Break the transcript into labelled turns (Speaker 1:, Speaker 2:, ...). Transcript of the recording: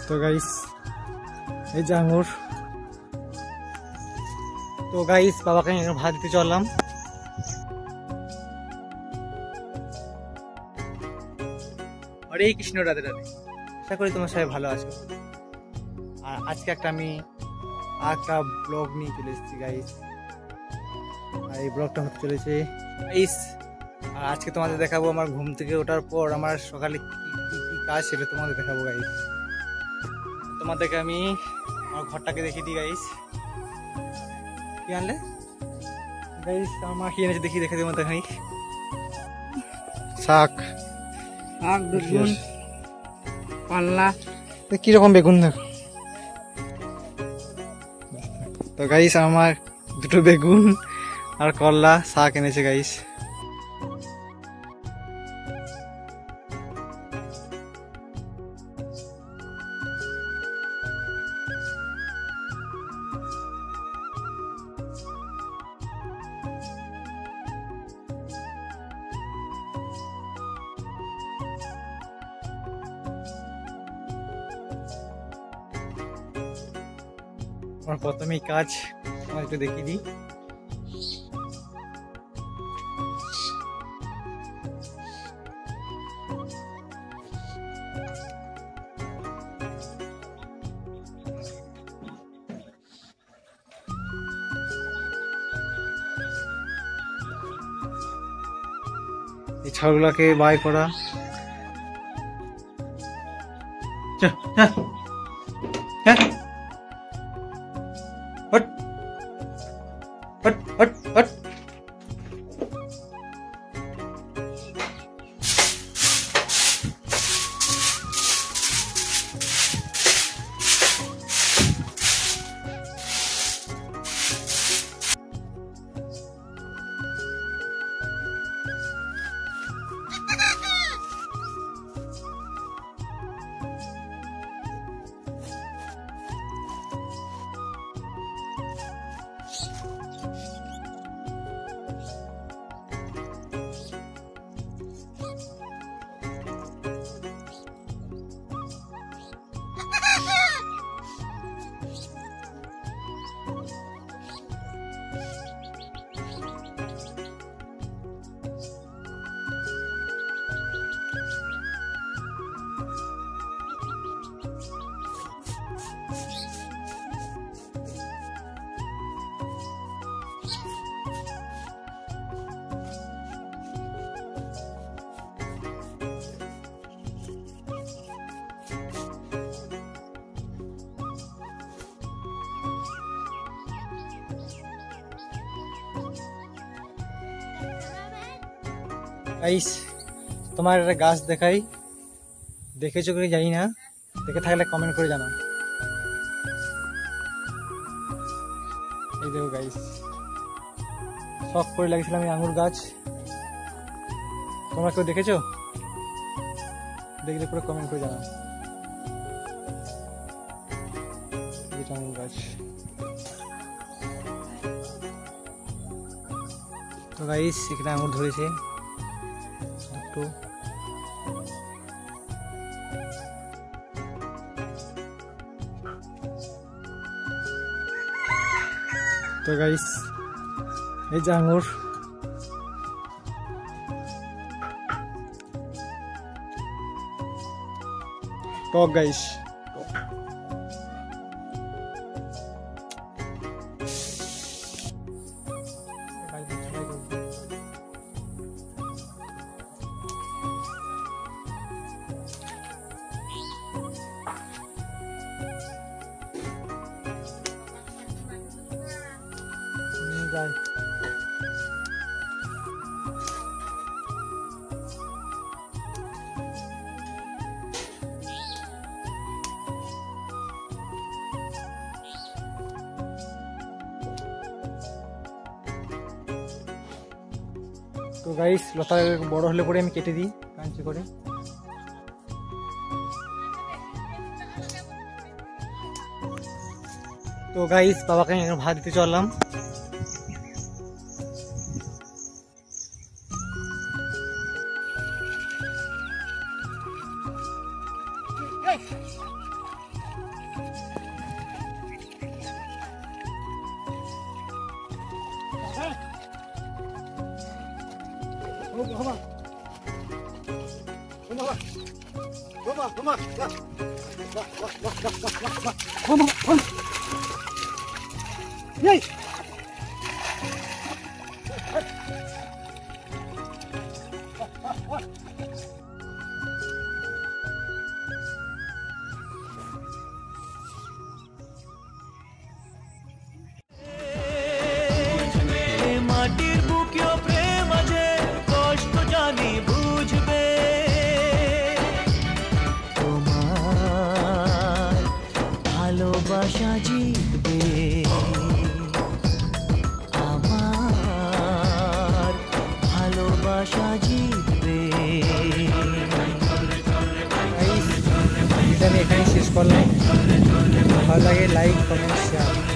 Speaker 1: তো গাইস এই যে আঙুর। তো গাইস বাবাকে ভাত দিতে চললাম। হরে কৃষ্ণ, রাধে রাধে। আশা করি তোমার সবাই ভালো আছো। আর আজকে আমি একটা ব্লগ নিয়ে চলে এসেছি গাইস। আর এই ব্লগটা হতে চলেছে গাইস। আর আজকে তোমাদের দেখাবো আমার ঘুম থেকে ওঠার পর আমার সকালে কি কাজ সেটা তোমাদের দেখাবো গাইস। তোমাদেরকে আমি আমার ঘরটাকে দেখিয়ে দিই গাইস। কি আনলে গাইস? আমার কি এনেছে দেখে দিই তোমাদের। শাক, বেগুন, পাল্লা। কিরকম বেগুন দেখো তো গাইস। আমার দুটো বেগুন আর করলা শাক এনেছে গাইস। আমার প্রথমেই কাজ আমার একটু দেখিয়ে দিই। এই ছাগলগুলাকে বাই করা। হ্যাঁ hot hot hot hot. Guys তোমার একটা গাছ দেখাই, দেখেছো কি জানি না, দেখে থাকলে কমেন্ট করে জানাও। এই দেখো গাইস, শখ করে লাগিয়েছিলাম এই আঙুর গাছ। তোমরা কেউ দেখেছো? দেখলে পুরো কমেন্ট করে জানাও। আঙুর গাছ। তো গাইস এখানে আঙুর ধরেছে দুটো। তো গাইস এই যে আঙুর। টক গাইস। যায় তো গাইস লতা বড় হলে পরে আমি কেটে দিই কাঁচি করে। তো গাইস বাবাকে ভাত দিতে চললাম।
Speaker 2: মাটির বুকেও প্রেম আছে, কষ্ট জানি বুঝবে। তোমার ভালোবাসা জিতবে, আমার ভালোবাসা জিতবে।
Speaker 1: আমি এখানে শেষ করলাম। ভালো লাগে লাইক কমেন্ট শেয়ার।